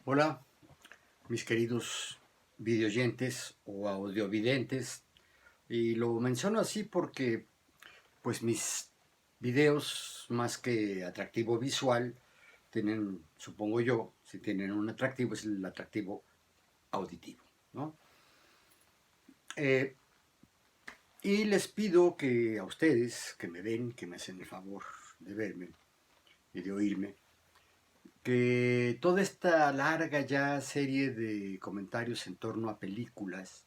Hola, mis queridos videoyentes o audiovidentes, y lo menciono así porque pues mis videos, más que atractivo visual, tienen, supongo yo, si tienen un atractivo, es el atractivo auditivo, ¿no? Eh, y les pido que a ustedes, que me ven, que me hacen el favor de verme y de oírme, que toda esta larga ya serie de comentarios en torno a películas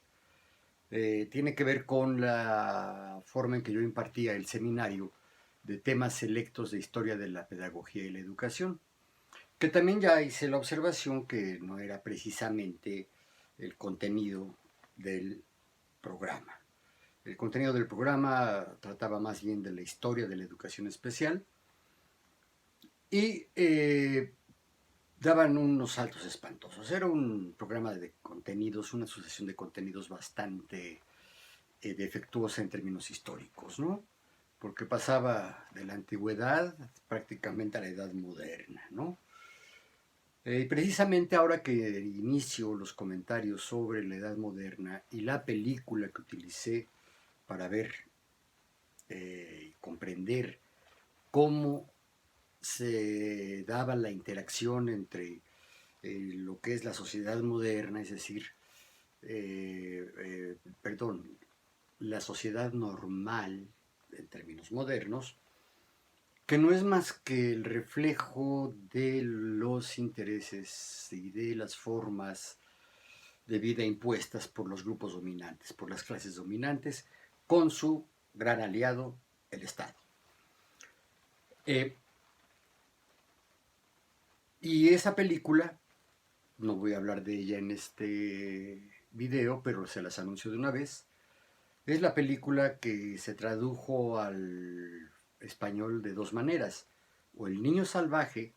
tiene que ver con la forma en que yo impartía el seminario de temas selectos de historia de la pedagogía y la educación, que también ya hice la observación que no era precisamente el contenido del programa. El contenido del programa trataba más bien de la historia de la educación especial y daban unos saltos espantosos. Era un programa de contenidos, una sucesión de contenidos bastante defectuosa en términos históricos, ¿no? Porque pasaba de la antigüedad prácticamente a la edad moderna, ¿no? Y precisamente ahora que inicio los comentarios sobre la edad moderna y la película que utilicé para ver y comprender cómo se daba la interacción entre lo que es la sociedad moderna, es decir, perdón, la sociedad normal en términos modernos, que no es más que el reflejo de los intereses y de las formas de vida impuestas por los grupos dominantes, por las clases dominantes, con su gran aliado, el Estado. Eh, y esa película, no voy a hablar de ella en este video, pero se las anuncio de una vez, es la película que se tradujo al español de dos maneras, o El niño salvaje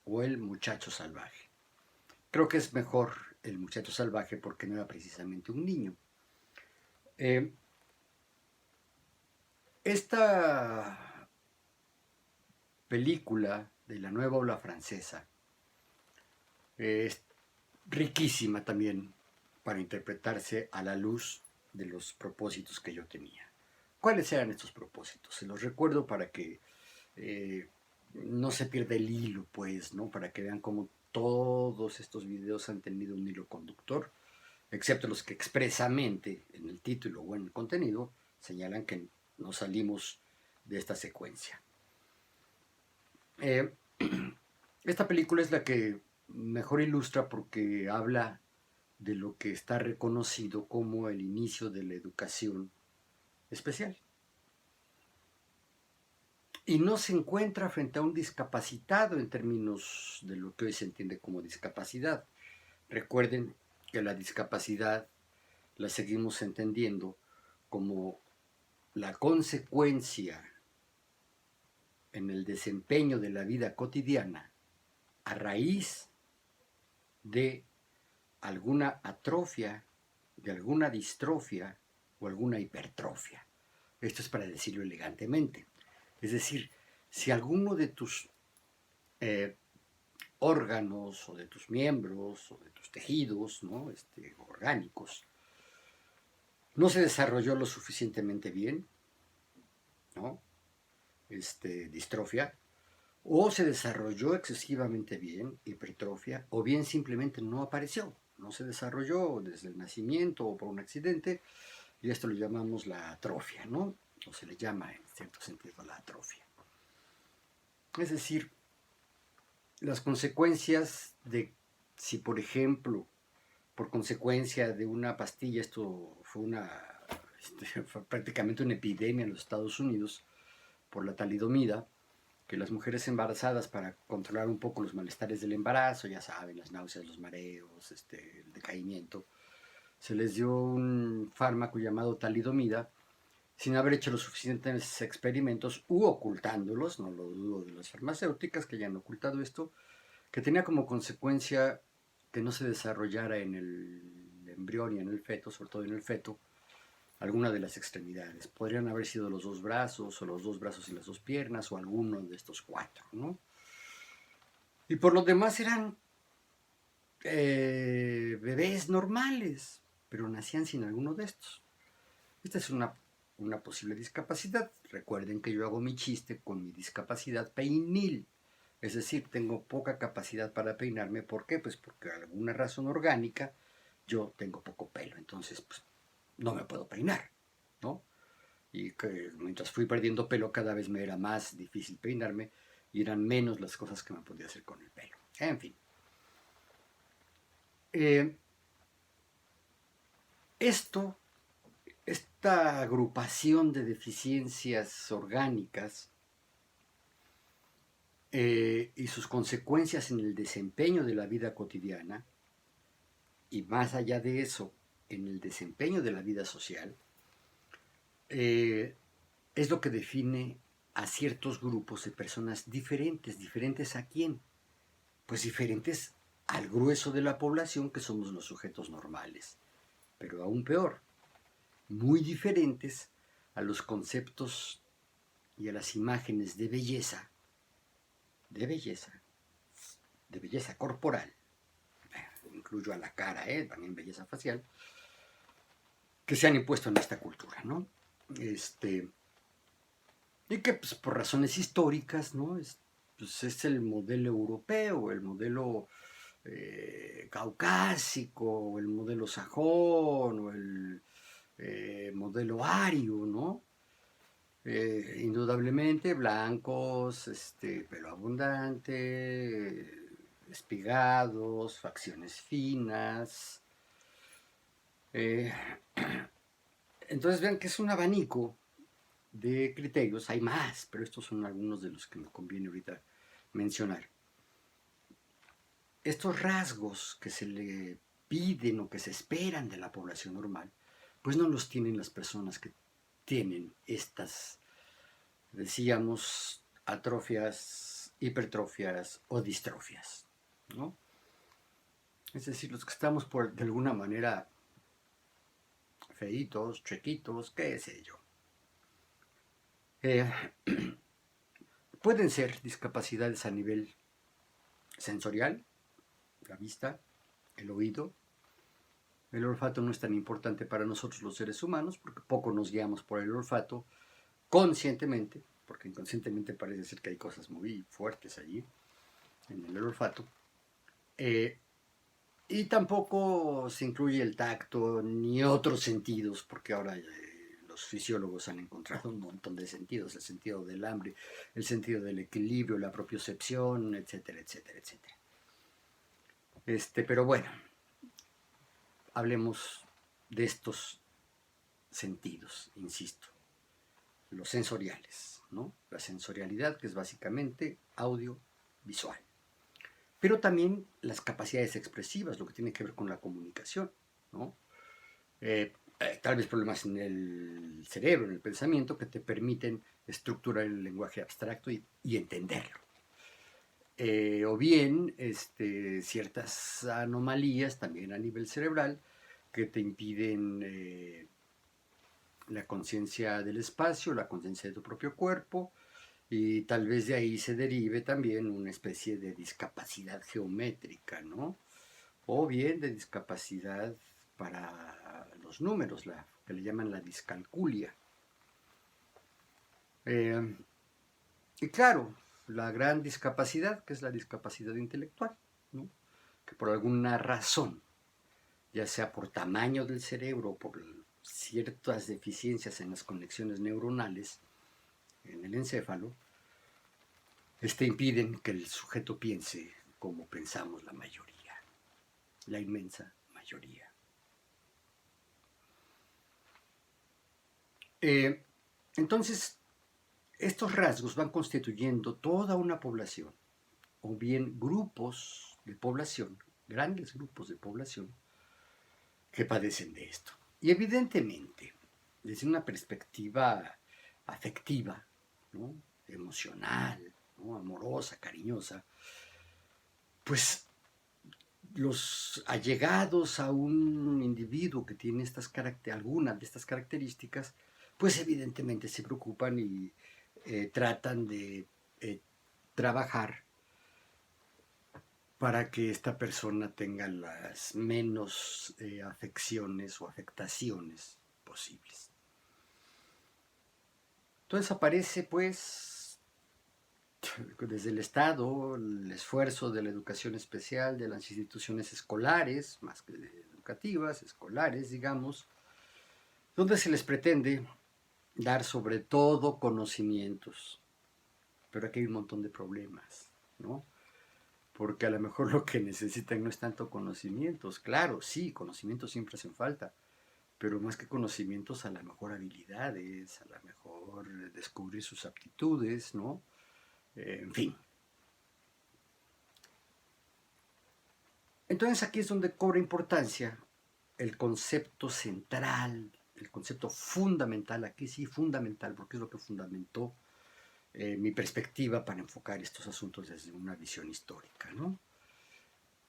o El muchacho salvaje. Creo que es mejor El muchacho salvaje porque no era precisamente un niño. Eh, esta película de la nueva ola francesa es riquísima también para interpretarse a la luz de los propósitos que yo tenía. ¿Cuáles eran estos propósitos? Se los recuerdo para que eh, no se pierda el hilo, pues, ¿no? Para que vean cómo todos estos videos han tenido un hilo conductor, excepto los que expresamente en el título o en el contenido señalan que no salimos de esta secuencia. Eh, esta película es la que mejor ilustra porque habla de lo que está reconocido como el inicio de la educación especial. Y no se encuentra frente a un discapacitado en términos de lo que hoy se entiende como discapacidad. Recuerden que la discapacidad la seguimos entendiendo como la consecuencia en el desempeño de la vida cotidiana a raíz de alguna atrofia, de alguna distrofia o alguna hipertrofia. Esto es para decirlo elegantemente. Es decir, si alguno de tus eh, órganos o de tus miembros o de tus tejidos, ¿no? Orgánicos no se desarrolló lo suficientemente bien, ¿no? Distrofia, o se desarrolló excesivamente bien, hipertrofia, o bien simplemente no apareció, no se desarrolló desde el nacimiento o por un accidente, y esto lo llamamos la atrofia, ¿no? O se le llama en cierto sentido la atrofia. Es decir, las consecuencias de si, por ejemplo, por consecuencia de una pastilla, esto fue prácticamente una epidemia en los Estados Unidos por la talidomida, que las mujeres embarazadas, para controlar un poco los malestares del embarazo, ya saben, las náuseas, los mareos, el decaimiento, se les dio un fármaco llamado talidomida, sin haber hecho los suficientes experimentos u ocultándolos, no lo dudo de las farmacéuticas que hayan ocultado esto, que tenía como consecuencia que no se desarrollara en el embrión y en el feto, sobre todo en el feto, alguna de las extremidades. Podrían haber sido los dos brazos, o los dos brazos y las dos piernas, o alguno de estos cuatro, ¿no? Y por lo demás eran bebés normales, pero nacían sin alguno de estos. Esta es una posible discapacidad. Recuerden que yo hago mi chiste con mi discapacidad peinil. Es decir, tengo poca capacidad para peinarme. ¿Por qué? Pues porque alguna razón orgánica yo tengo poco pelo. Entonces, pues, no me puedo peinar, ¿no? Y que mientras fui perdiendo pelo cada vez me era más difícil peinarme y eran menos las cosas que me podía hacer con el pelo. En fin. Eh, esta agrupación de deficiencias orgánicas y sus consecuencias en el desempeño de la vida cotidiana, y más allá de eso, en el desempeño de la vida social, es lo que define a ciertos grupos de personas diferentes. ¿Diferentes a quién? Pues diferentes al grueso de la población, que somos los sujetos normales. Pero aún peor, muy diferentes a los conceptos y a las imágenes de belleza, de belleza corporal, incluyo a la cara, también belleza facial, que se han impuesto en esta cultura, ¿no? Y que pues, por razones históricas, ¿no? Pues, es el modelo europeo, el modelo caucásico, el modelo sajón, o el modelo ario, ¿no? Indudablemente blancos, pelo abundante, espigados, facciones finas. Eh, entonces vean que es un abanico de criterios, hay más, pero estos son algunos de los que me conviene ahorita mencionar. Estos rasgos que se le piden o que se esperan de la población normal, pues no los tienen las personas que tienen estas, decíamos, atrofias, hipertrofias o distrofias, ¿no? Es decir, los que estamos de alguna manera feitos, chequitos, qué sé yo. Pueden ser discapacidades a nivel sensorial, la vista, el oído. El olfato no es tan importante para nosotros los seres humanos porque poco nos guiamos por el olfato conscientemente, porque inconscientemente parece ser que hay cosas muy fuertes allí en el olfato. Y tampoco se incluye el tacto ni otros sentidos, porque ahora los fisiólogos han encontrado un montón de sentidos, el sentido del hambre, el sentido del equilibrio, la propiocepción, etcétera, etcétera, etcétera. Pero bueno, hablemos de estos sentidos, insisto, los sensoriales, ¿no? La sensorialidad, que es básicamente audio, visual. Pero también las capacidades expresivas, lo que tiene que ver con la comunicación, ¿no? Tal vez problemas en el cerebro, en el pensamiento, que te permiten estructurar el lenguaje abstracto y entenderlo. O bien ciertas anomalías también a nivel cerebral que te impiden la conciencia del espacio, la conciencia de tu propio cuerpo, y tal vez de ahí se derive también una especie de discapacidad geométrica, ¿no? O bien de discapacidad para los números, que le llaman la discalculia. Y claro, la gran discapacidad, que es la discapacidad intelectual, ¿no? Que por alguna razón, ya sea por tamaño del cerebro o por ciertas deficiencias en las conexiones neuronales en el encéfalo, impiden que el sujeto piense como pensamos la mayoría, la inmensa mayoría. Entonces, estos rasgos van constituyendo toda una población, o bien grupos de población, grandes grupos de población, que padecen de esto. Y evidentemente, desde una perspectiva afectiva, ¿no? Emocional, ¿no? Amorosa, cariñosa, pues los allegados a un individuo que tiene algunas de estas características, pues evidentemente se preocupan y tratan de trabajar para que esta persona tenga las menos afecciones o afectaciones posibles. Entonces aparece pues desde el Estado el esfuerzo de la educación especial, de las instituciones escolares, más que educativas, escolares, digamos, donde se les pretende dar sobre todo conocimientos. Pero aquí hay un montón de problemas, ¿no? Porque a lo mejor lo que necesitan no es tanto conocimientos. Claro, sí, conocimientos siempre hacen falta, pero más que conocimientos, a lo mejor habilidades, a lo mejor descubrir sus aptitudes, ¿no? En fin. Entonces aquí es donde cobra importancia el concepto central, el concepto fundamental, aquí sí fundamental, porque es lo que fundamentó mi perspectiva para enfocar estos asuntos desde una visión histórica, ¿no?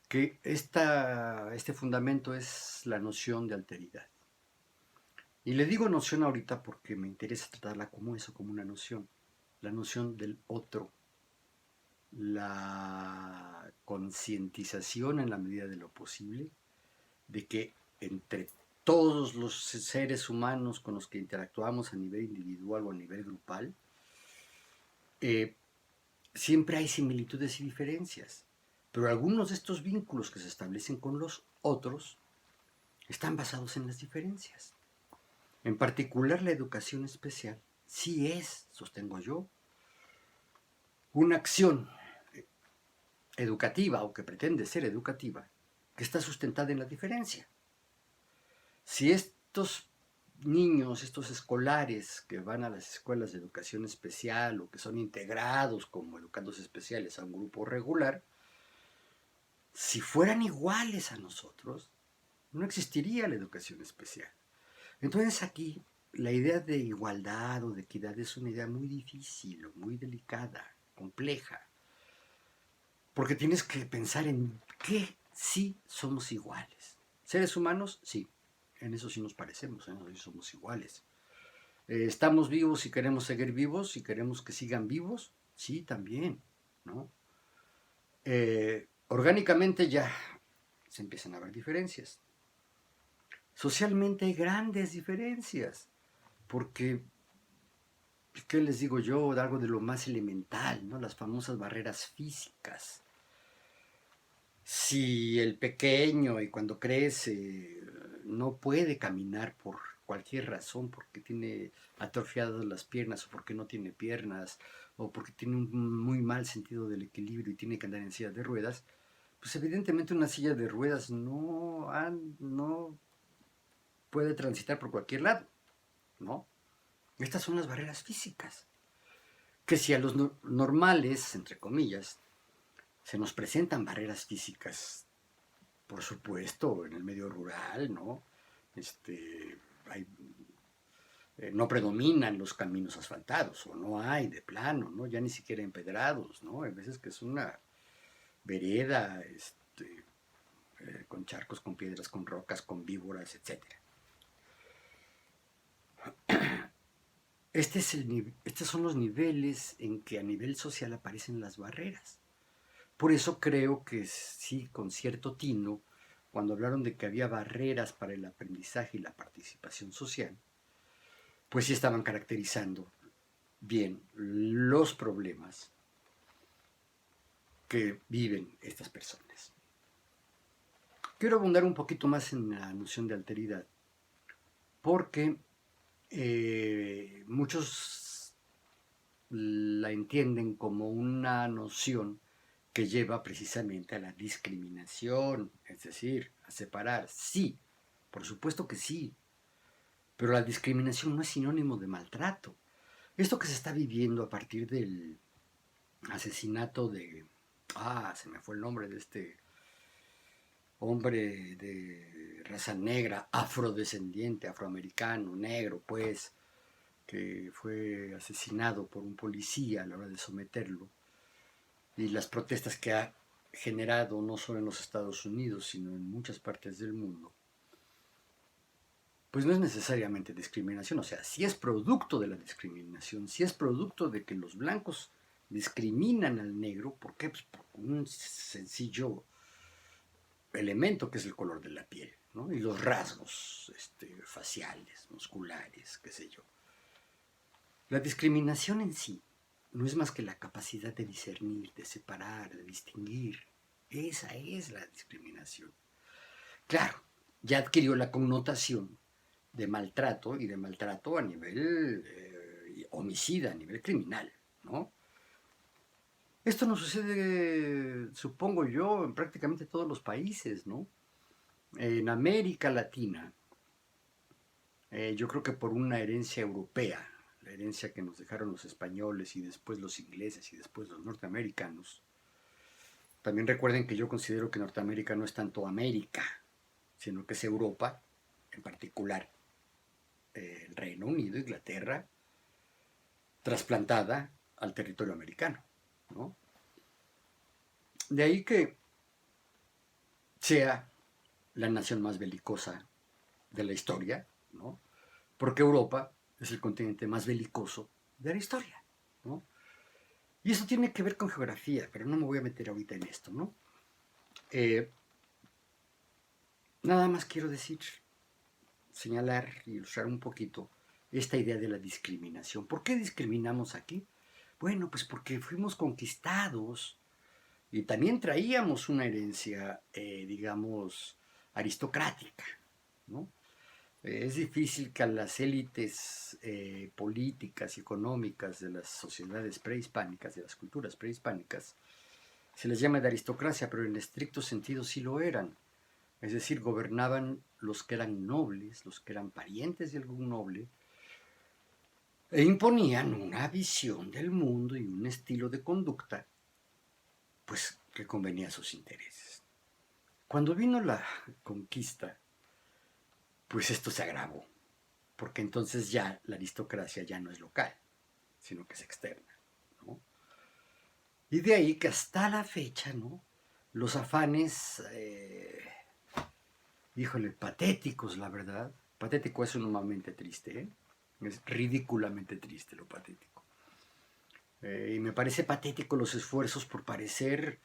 Que este fundamento es la noción de alteridad. Y le digo noción ahorita porque me interesa tratarla como eso, como una noción. La noción del otro, la concientización en la medida de lo posible de que entre todos los seres humanos con los que interactuamos a nivel individual o a nivel grupal, eh, siempre hay similitudes y diferencias, pero algunos de estos vínculos que se establecen con los otros están basados en las diferencias. En particular, la educación especial sí es, sostengo yo, una acción educativa o que pretende ser educativa que está sustentada en la diferencia. Si estos niños, estos escolares que van a las escuelas de educación especial o que son integrados como educandos especiales a un grupo regular, si fueran iguales a nosotros, no existiría la educación especial. Entonces aquí la idea de igualdad o de equidad es una idea muy difícil, muy delicada, compleja, porque tienes que pensar en qué sí somos iguales. Seres humanos, sí, en eso sí nos parecemos, en eso sí somos iguales. ¿Estamos vivos y queremos seguir vivos y queremos que sigan vivos? Sí, también, ¿no? Orgánicamente ya se empiezan a ver diferencias. Socialmente hay grandes diferencias, porque, ¿qué les digo yo? Algo de lo más elemental, ¿no? Las famosas barreras físicas. Si el pequeño y cuando crece no puede caminar por cualquier razón, porque tiene atrofiadas las piernas o porque no tiene piernas o porque tiene un muy mal sentido del equilibrio y tiene que andar en silla de ruedas, pues evidentemente una silla de ruedas no puede transitar por cualquier lado, ¿no? Estas son las barreras físicas, que si a los normales, entre comillas, se nos presentan barreras físicas, por supuesto, en el medio rural, ¿no? Hay, no predominan los caminos asfaltados, o no hay de plano, ¿no? Ya ni siquiera empedrados, ¿no? Hay veces que es una vereda, con charcos, con piedras, con rocas, con víboras, etcétera. Estos son los niveles en que a nivel social aparecen las barreras. Por eso creo que sí, con cierto tino, cuando hablaron de que había barreras para el aprendizaje y la participación social, pues sí estaban caracterizando bien los problemas que viven estas personas. Quiero abundar un poquito más en la noción de alteridad, porque muchos la entienden como una noción que lleva precisamente a la discriminación, es decir, a separar. Sí, por supuesto que sí, pero la discriminación no es sinónimo de maltrato. Esto que se está viviendo a partir del asesinato de... se me fue el nombre de este hombre de raza negra, afrodescendiente, afroamericano, negro, pues, que fue asesinado por un policía a la hora de someterlo, y las protestas que ha generado no solo en los Estados Unidos, sino en muchas partes del mundo, pues no es necesariamente discriminación. O sea, si es producto de la discriminación, si es producto de que los blancos discriminan al negro. ¿Por qué? Pues por un sencillo elemento que es el color de la piel, ¿no? Y los rasgos faciales, musculares, qué sé yo. La discriminación en sí no es más que la capacidad de discernir, de separar, de distinguir. Esa es la discriminación. Claro, ya adquirió la connotación de maltrato y de maltrato a nivel homicida, a nivel criminal, ¿no? Esto no sucede, supongo yo, en prácticamente todos los países, ¿no? En América Latina, yo creo que por una herencia europea, la herencia que nos dejaron los españoles y después los ingleses y después los norteamericanos. También recuerden que yo considero que Norteamérica no es tanto América, sino que es Europa, en particular el Reino Unido, Inglaterra, trasplantada al territorio americano, ¿no? De ahí que sea la nación más belicosa de la historia, ¿no? Porque Europa es el continente más belicoso de la historia, ¿no? Y eso tiene que ver con geografía, pero no me voy a meter ahorita en esto, ¿no? Nada más quiero decir, señalar y ilustrar un poquito esta idea de la discriminación. ¿Por qué discriminamos aquí? Bueno, pues porque fuimos conquistados y también traíamos una herencia, digamos, aristocrática, ¿no? Es difícil que a las élites políticas y económicas de las sociedades prehispánicas, de las culturas prehispánicas, se les llame de aristocracia, pero en estricto sentido sí lo eran. Es decir, gobernaban los que eran nobles, los que eran parientes de algún noble, e imponían una visión del mundo y un estilo de conducta, pues, que convenía a sus intereses. Cuando vino la conquista, pues esto se agravó, porque entonces ya la aristocracia ya no es local, sino que es externa, ¿no? Y de ahí que hasta la fecha, ¿no? Los afanes, híjole, patéticos, la verdad. Patético es sumamente triste, ¿eh? Es ridículamente triste lo patético. Y me parece patético los esfuerzos por parecer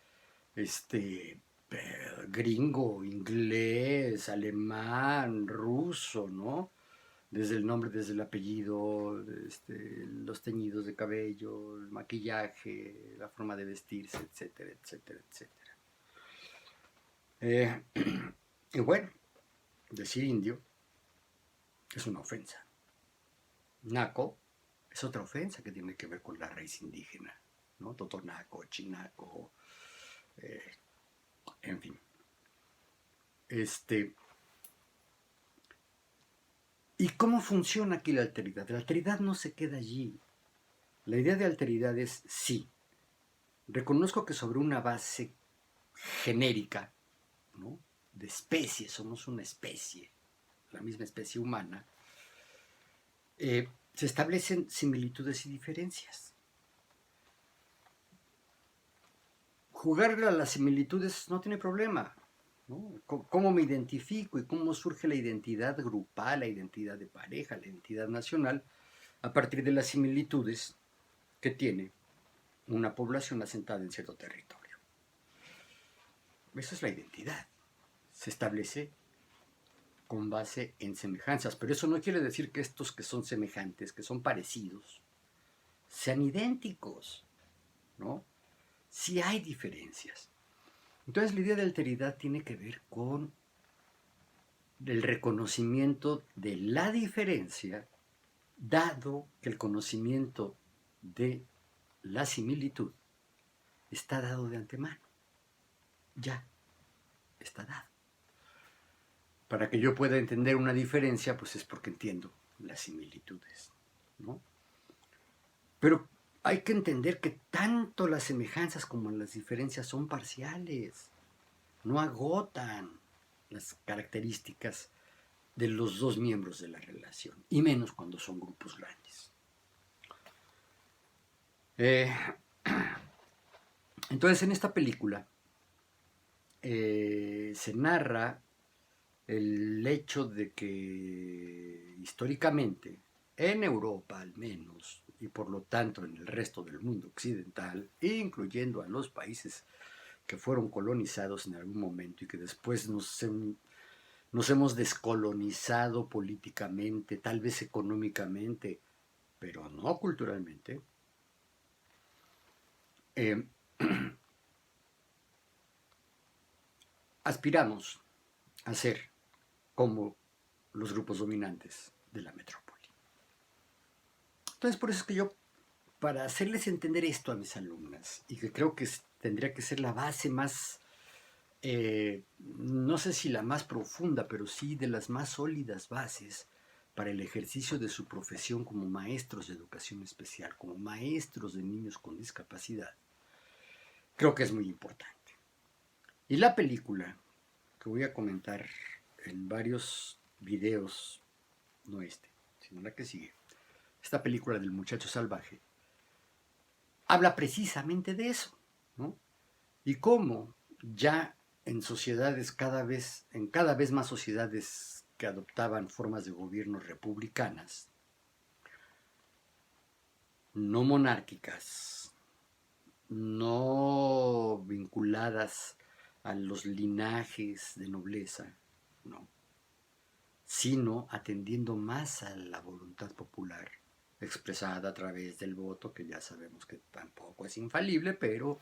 gringo, inglés, alemán, ruso, ¿no? Desde el nombre, desde el apellido, los teñidos de cabello, el maquillaje, la forma de vestirse, etcétera, etcétera, etcétera. Y bueno, decir indio es una ofensa. Naco es otra ofensa que tiene que ver con la raíz indígena, ¿no? Totonaco, chinaco, en fin. ¿Y cómo funciona aquí la alteridad? La alteridad no se queda allí. La idea de alteridad es sí. Reconozco que sobre una base genérica, ¿no? De especie, somos una especie, la misma especie humana, se establecen similitudes y diferencias. Jugarle a las similitudes no tiene problema, ¿no? ¿Cómo me identifico y cómo surge la identidad grupal, la identidad de pareja, la identidad nacional, a partir de las similitudes que tiene una población asentada en cierto territorio? Esa es la identidad. Se establece con base en semejanzas, pero eso no quiere decir que estos que son semejantes, que son parecidos, sean idénticos, ¿no? Sí hay diferencias. Entonces la idea de alteridad tiene que ver con el reconocimiento de la diferencia, dado que el conocimiento de la similitud está dado de antemano. Ya está dado. Para que yo pueda entender una diferencia, pues es porque entiendo las similitudes, ¿no? Pero hay que entender que tanto las semejanzas como las diferencias son parciales, no agotan las características de los dos miembros de la relación, y menos cuando son grupos grandes. Entonces, en esta película se narra el hecho de que históricamente, en Europa al menos, y por lo tanto en el resto del mundo occidental, incluyendo a los países que fueron colonizados en algún momento y que después nos hemos descolonizado políticamente, tal vez económicamente, pero no culturalmente, eh, aspiramos a ser como los grupos dominantes de la metrópoli. Entonces, por eso es que yo, para hacerles entender esto a mis alumnas, y que creo que tendría que ser la base más, no sé si la más profunda, pero sí de las más sólidas bases para el ejercicio de su profesión como maestros de educación especial, como maestros de niños con discapacidad, creo que es muy importante. Y la película que voy a comentar en varios videos, no este, sino la que sigue, esta película del muchacho salvaje, habla precisamente de eso, ¿no? Y cómo ya en sociedades en cada vez más sociedades que adoptaban formas de gobierno republicanas, no monárquicas, no vinculadas a los linajes de nobleza, no, sino atendiendo más a la voluntad popular expresada a través del voto, que ya sabemos que tampoco es infalible, pero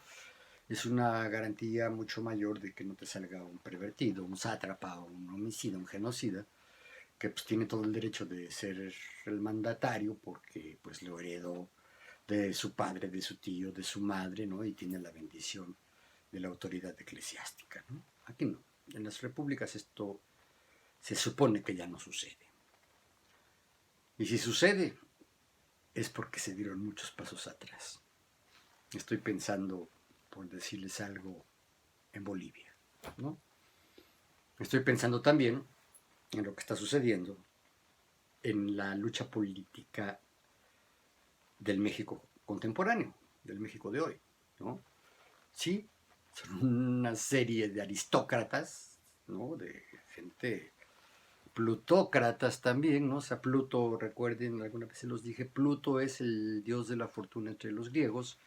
es una garantía mucho mayor de que no te salga un pervertido, un sátrapa, un homicida, un genocida, que pues tiene todo el derecho de ser el mandatario porque pues lo heredó de su padre, de su tío, de su madre, ¿no? Y tiene la bendición de la autoridad eclesiástica, ¿no? Aquí no. En las repúblicas esto se supone que ya no sucede. Y si sucede, es porque se dieron muchos pasos atrás. Estoy pensando, por decirles algo, en Bolivia, ¿no? Estoy pensando también en lo que está sucediendo en la lucha política del México contemporáneo, del México de hoy, ¿no? Sí, son una serie de aristócratas, ¿no? De gente, plutócratas también, ¿no? O sea, Pluto, recuerden, alguna vez se los dije, Pluto es el dios de la fortuna entre los griegos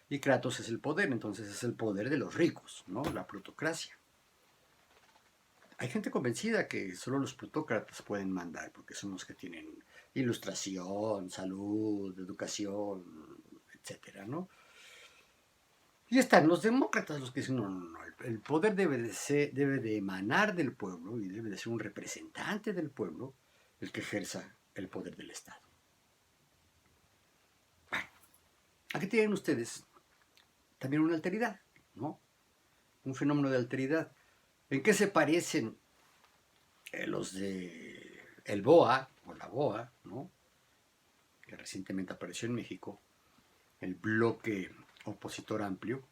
y Kratos es el poder, entonces es el poder de los ricos, ¿no? La plutocracia. Hay gente convencida que solo los plutócratas pueden mandar, porque son los que tienen ilustración, salud, educación, etcétera, ¿no? Y están los demócratas, los que dicen, no, no, no, el poder debe de emanar del pueblo y debe de ser un representante del pueblo el que ejerza el poder del Estado. Bueno, aquí tienen ustedes también una alteridad, ¿no? Un fenómeno de alteridad. ¿En qué se parecen los de el BOA o la BOA, ¿no? Que recientemente apareció en México, el bloque opositor amplio,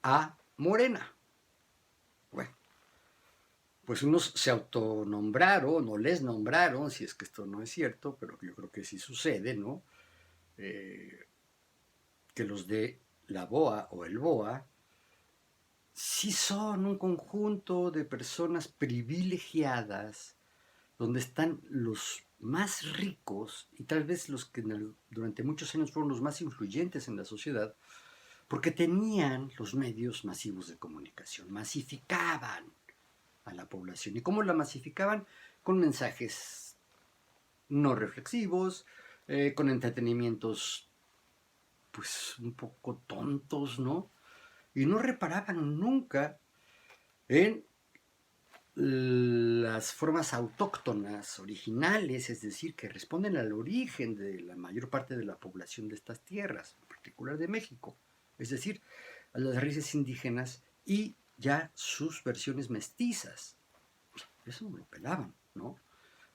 a Morena? Bueno, pues unos se autonombraron o les nombraron, si es que esto no es cierto, pero yo creo que sí sucede, ¿no? Que los de la BOA o el BOA sí son un conjunto de personas privilegiadas donde están los más ricos y tal vez los que durante muchos años fueron los más influyentes en la sociedad, porque tenían los medios masivos de comunicación, masificaban a la población. ¿Y cómo la masificaban? Con mensajes no reflexivos, con entretenimientos pues un poco tontos, ¿no? Y no reparaban nunca en las formas autóctonas, originales, es decir, que responden al origen de la mayor parte de la población de estas tierras, en particular de México, es decir, a las raíces indígenas y ya sus versiones mestizas. Eso no lo pelaban, ¿no?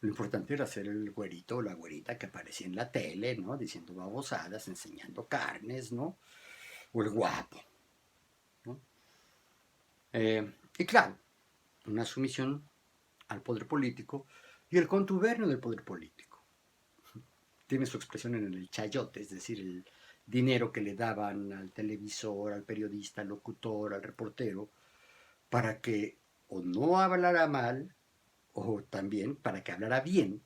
Lo importante era ser el güerito o la güerita que aparecía en la tele, ¿no? Diciendo babosadas, enseñando carnes, ¿no? O el guapo, ¿no? Y claro, una sumisión al poder político y el contubernio del poder político. Tiene su expresión en el chayote, es decir, el dinero que le daban al televisor, al periodista, al locutor, al reportero, para que o no hablara mal, o también para que hablara bien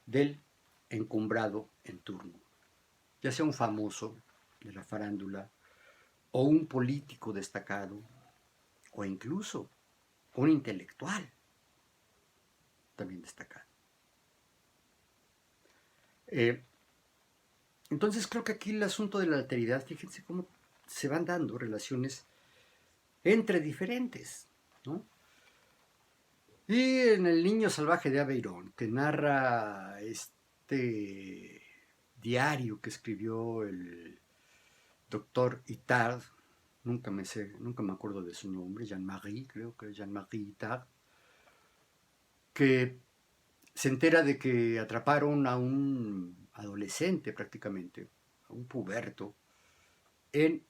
del encumbrado en turno, ya sea un famoso de la farándula o un político destacado o incluso un intelectual también destacado. Eh, entonces creo que aquí el asunto de la alteridad, fíjense cómo se van dando relaciones entre diferentes, ¿no? Y en El niño salvaje de Aveyron, que narra este diario que escribió el doctor Itard, nunca me acuerdo de su nombre, Jean-Marie, creo que es Jean-Marie Itard, que se entera de que atraparon a un adolescente prácticamente, a un puberto, en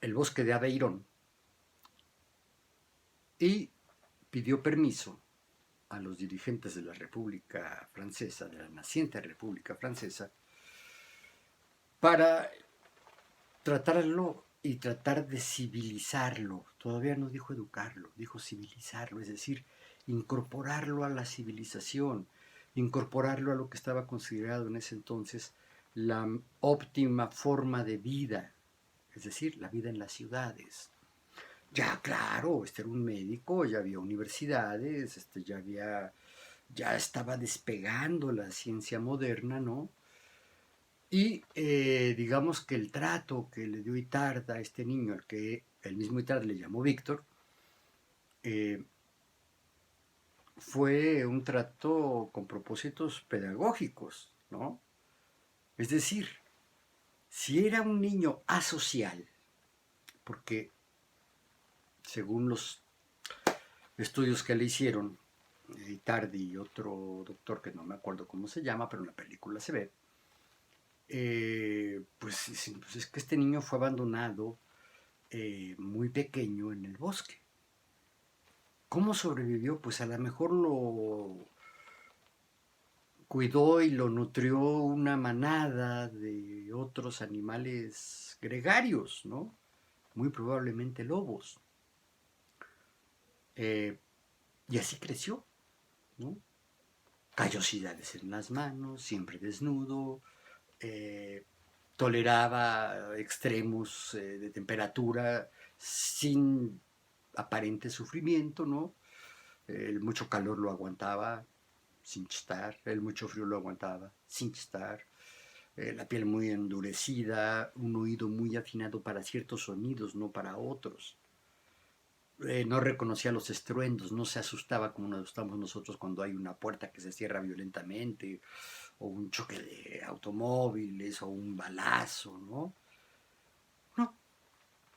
el bosque de Aveyron y pidió permiso a los dirigentes de la República Francesa, de la naciente República Francesa, para tratarlo y tratar de civilizarlo. Todavía no dijo educarlo, dijo civilizarlo, es decir, incorporarlo a la civilización, incorporarlo a lo que estaba considerado en ese entonces la óptima forma de vida, es decir, la vida en las ciudades. Ya, claro, este era un médico, ya había universidades, ya estaba despegando la ciencia moderna, ¿no? Y digamos que el trato que le dio Itard a este niño, al que el mismo Itard le llamó Víctor, eh, fue un trato con propósitos pedagógicos, ¿no? Es decir, si era un niño asocial, porque según los estudios que le hicieron, Itard y otro doctor que no me acuerdo cómo se llama, pero en la película se ve, pues es que este niño fue abandonado muy pequeño en el bosque. ¿Cómo sobrevivió? Pues a lo mejor lo cuidó y lo nutrió una manada de otros animales gregarios, ¿no? Muy probablemente lobos. Y así creció, ¿no? Callosidades en las manos, siempre desnudo, toleraba extremos de temperatura sin aparente sufrimiento, ¿no? El mucho calor lo aguantaba sin chistar, el mucho frío lo aguantaba sin chistar, la piel muy endurecida, un oído muy afinado para ciertos sonidos, no para otros. No reconocía los estruendos, no se asustaba como nos asustamos nosotros cuando hay una puerta que se cierra violentamente, o un choque de automóviles, o un balazo, ¿no? No.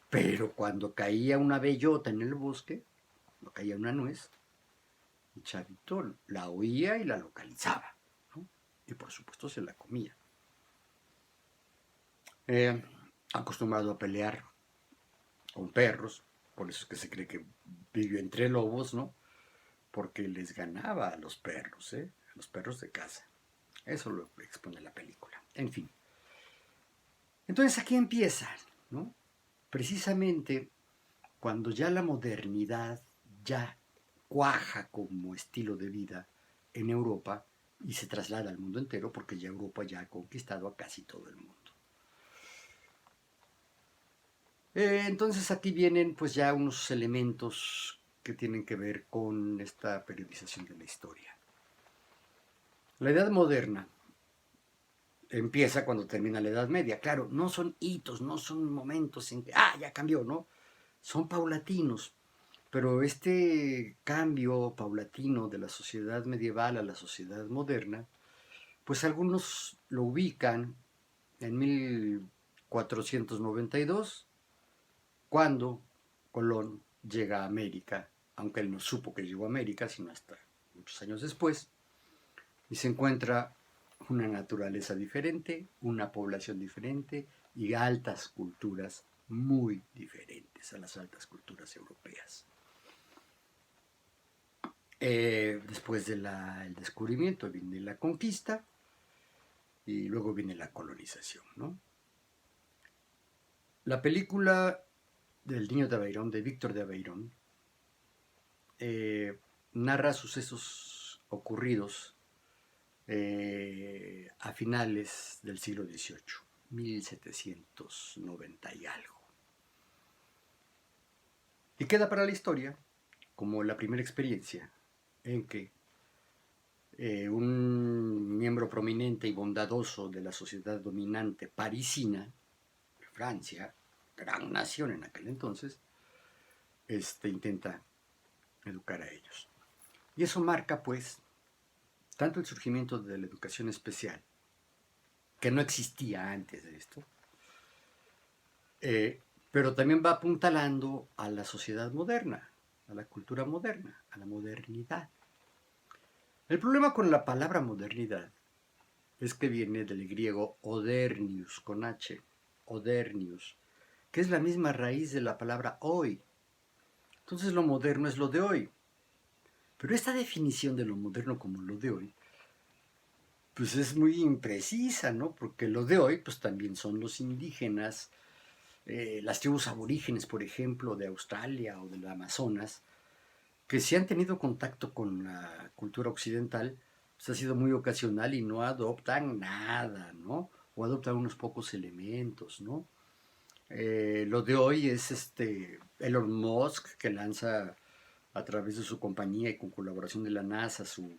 Pero cuando caía una bellota en el bosque, cuando caía una nuez, el chavito la oía y la localizaba, ¿no? Y por supuesto se la comía. Acostumbrado a pelear con perros, por eso es que se cree que vivió entre lobos, ¿no? Porque les ganaba a los perros de casa. Eso lo expone la película. En fin. Entonces aquí empieza, ¿no? Precisamente cuando ya la modernidad ya cuaja como estilo de vida en Europa y se traslada al mundo entero, porque ya Europa ya ha conquistado a casi todo el mundo. Entonces aquí vienen pues ya unos elementos que tienen que ver con esta periodización de la historia. La Edad Moderna empieza cuando termina la Edad Media. Claro, no son hitos, no son momentos en que, ya cambió, ¿no? Son paulatinos. Pero este cambio paulatino de la sociedad medieval a la sociedad moderna, pues algunos lo ubican en 1492, cuando Colón llega a América, aunque él no supo que llegó a América, sino hasta muchos años después, y se encuentra una naturaleza diferente, una población diferente y altas culturas muy diferentes a las altas culturas europeas. Después del descubrimiento viene la conquista y luego viene la colonización, ¿no? La película del Niño de Aveyron, de Víctor de Aveyron, narra sucesos ocurridos a finales del siglo XVIII, 1790 y algo. Y queda para la historia como la primera experiencia en que un miembro prominente y bondadoso de la sociedad dominante parisina, Francia, gran nación en aquel entonces, intenta educar a ellos. Y eso marca, pues, tanto el surgimiento de la educación especial, que no existía antes de esto, pero también va apuntalando a la sociedad moderna, a la cultura moderna, a la modernidad. El problema con la palabra modernidad es que viene del griego odernius, con H, odernius, que es la misma raíz de la palabra hoy. Entonces lo moderno es lo de hoy. Pero esta definición de lo moderno como lo de hoy, pues es muy imprecisa, ¿no? Porque lo de hoy, pues también son los indígenas, las tribus aborígenes, por ejemplo, de Australia o del Amazonas, que si han tenido contacto con la cultura occidental, pues ha sido muy ocasional y no adoptan nada, ¿no? O adoptan unos pocos elementos, ¿no? Lo de hoy es Elon Musk, que lanza a través de su compañía y con colaboración de la NASA su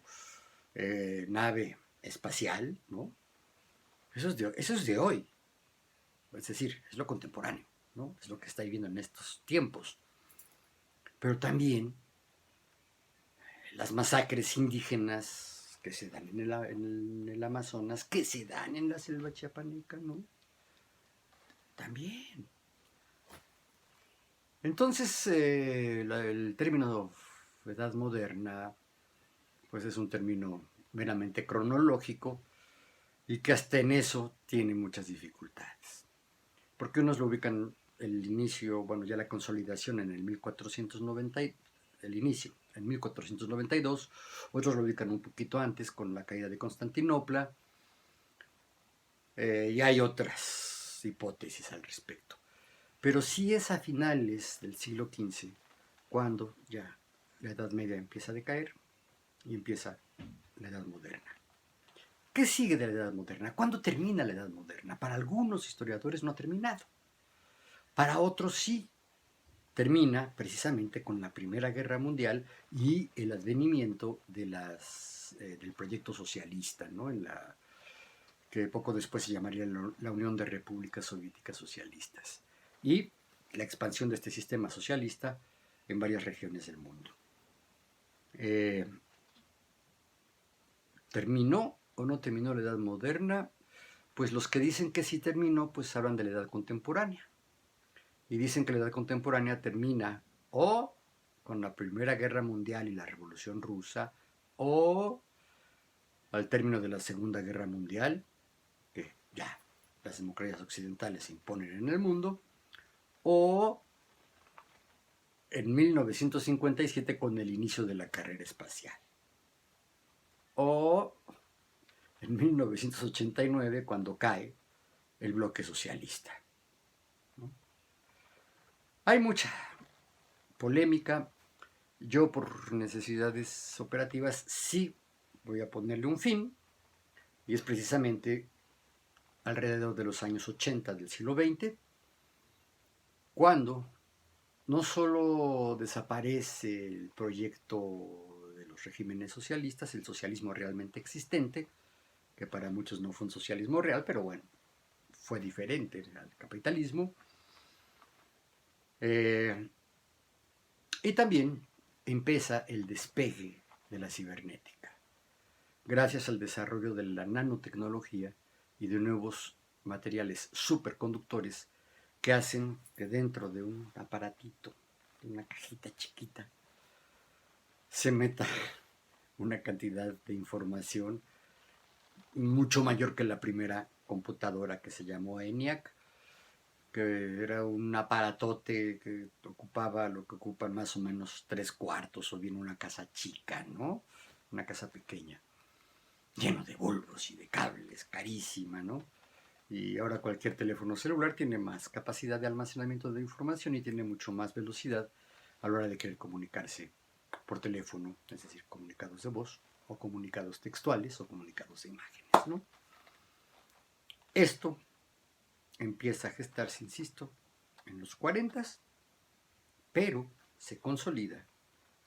nave espacial, ¿no? Eso es de hoy, es decir, es lo contemporáneo, ¿no? Es lo que está viviendo en estos tiempos. Pero también las masacres indígenas que se dan en el Amazonas, que se dan en la selva chiapaneca, ¿no? También. Entonces, el término edad moderna, pues es un término meramente cronológico y que hasta en eso tiene muchas dificultades. Porque unos lo ubican el inicio, bueno, ya la consolidación en el 1490, el inicio en 1492, otros lo ubican un poquito antes con la caída de Constantinopla, y hay otras hipótesis al respecto. Pero sí es a finales del siglo XV cuando ya la Edad Media empieza a decaer y empieza la Edad Moderna. ¿Qué sigue de la Edad Moderna? ¿Cuándo termina la Edad Moderna? Para algunos historiadores no ha terminado. Para otros sí. Termina precisamente con la Primera Guerra Mundial y el advenimiento del proyecto socialista, ¿no? Que poco después se llamaría la Unión de Repúblicas Soviéticas Socialistas. Y la expansión de este sistema socialista en varias regiones del mundo. ¿Terminó o no terminó la Edad Moderna? Pues los que dicen que sí terminó, pues hablan de la Edad Contemporánea. Y dicen que la Edad Contemporánea termina o con la Primera Guerra Mundial y la Revolución Rusa, o al término de la Segunda Guerra Mundial, que ya las democracias occidentales se imponen en el mundo, o en 1957 con el inicio de la carrera espacial, o en 1989 cuando cae el bloque socialista, ¿no? Hay mucha polémica. Yo por necesidades operativas sí voy a ponerle un fin, y es precisamente alrededor de los años 80 del siglo XX, cuando no solo desaparece el proyecto de los regímenes socialistas, el socialismo realmente existente, que para muchos no fue un socialismo real, pero bueno, fue diferente al capitalismo, y también empieza el despegue de la cibernética, gracias al desarrollo de la nanotecnología y de nuevos materiales superconductores que hacen que dentro de un aparatito, de una cajita chiquita, se meta una cantidad de información mucho mayor que la primera computadora, que se llamó ENIAC, que era un aparatote que ocupaba lo que ocupan más o menos 3/4, o bien una casa chica, ¿no? Una casa pequeña, lleno de bulbos y de cables, carísima, ¿no? Y ahora cualquier teléfono celular tiene más capacidad de almacenamiento de información y tiene mucho más velocidad a la hora de querer comunicarse por teléfono, es decir, comunicados de voz, o comunicados textuales o comunicados de imágenes, ¿no? Esto empieza a gestarse, insisto, en los 40, pero se consolida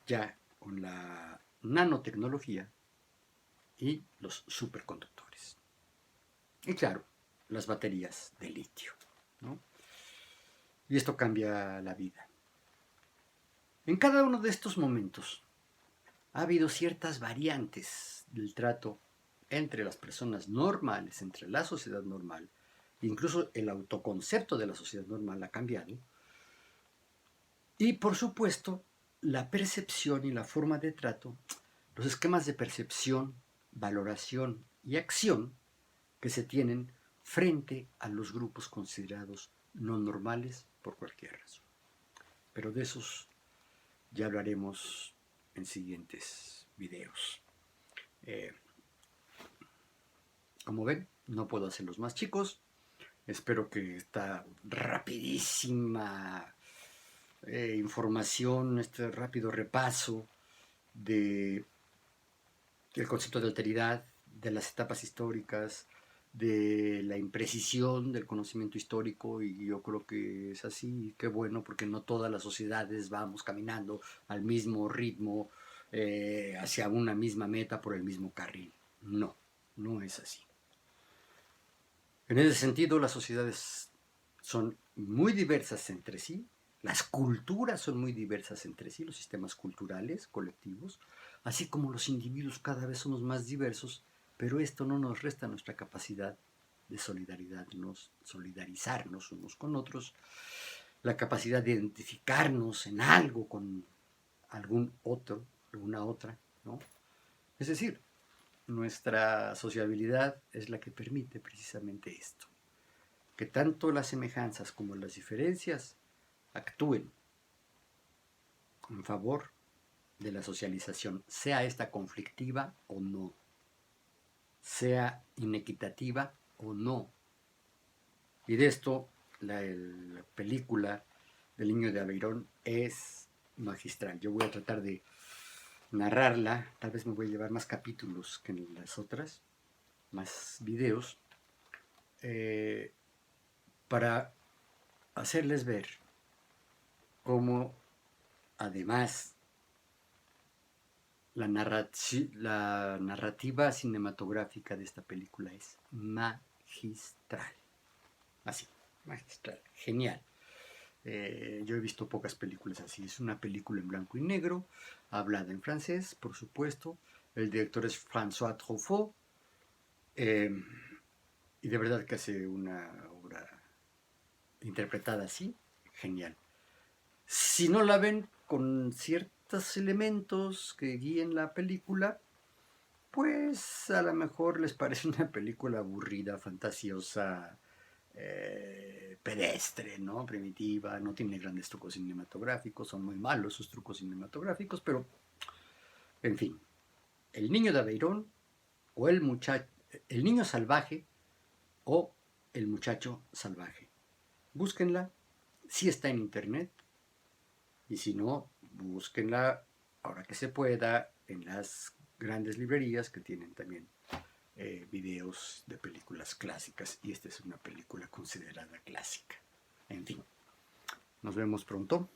ya con la nanotecnología y los superconductores. Y claro, las baterías de litio, ¿no? Y esto cambia la vida. En cada uno de estos momentos ha habido ciertas variantes del trato entre las personas normales, entre la sociedad normal, incluso el autoconcepto de la sociedad normal ha cambiado, y por supuesto la percepción y la forma de trato, los esquemas de percepción, valoración y acción que se tienen frente a los grupos considerados no normales por cualquier razón. Pero de esos ya hablaremos en siguientes videos. Como ven, no puedo hacerlos más chicos. Espero que esta rapidísima información, este rápido repaso del concepto de alteridad, de las etapas históricas, de la imprecisión del conocimiento histórico, y yo creo que es así, qué bueno, porque no todas las sociedades vamos caminando al mismo ritmo, hacia una misma meta por el mismo carril. No, no es así. En ese sentido, las sociedades son muy diversas entre sí, las culturas son muy diversas entre sí, los sistemas culturales, colectivos, así como los individuos cada vez somos más diversos, pero esto no nos resta nuestra capacidad de solidarizarnos unos con otros, la capacidad de identificarnos en algo con algún otro, alguna otra, ¿no? Es decir, nuestra sociabilidad es la que permite precisamente esto, que tanto las semejanzas como las diferencias actúen en favor de la socialización, sea esta conflictiva o no, sea inequitativa o no. Y de esto la película del Niño de Aveirón es magistral. Yo voy a tratar de narrarla, tal vez me voy a llevar más capítulos que en las otras, más videos, para hacerles ver cómo además la narrativa cinematográfica de esta película es magistral. Así, magistral, genial. Yo he visto pocas películas así. Es una película en blanco y negro, hablada en francés, por supuesto. El director es François Truffaut. Y de verdad que hace una obra interpretada así, genial. Si no la ven con ciertos elementos que guíen la película, pues a lo mejor les parece una película aburrida, fantasiosa, pedestre, ¿no? Primitiva, no tiene grandes trucos cinematográficos, son muy malos sus trucos cinematográficos, pero, en fin, El Niño de Aveirón o El Niño Salvaje o El Muchacho Salvaje. Búsquenla, si está en internet, y si no, búsquenla ahora que se pueda en las grandes librerías que tienen también videos de películas clásicas, y esta es una película considerada clásica. En fin, nos vemos pronto.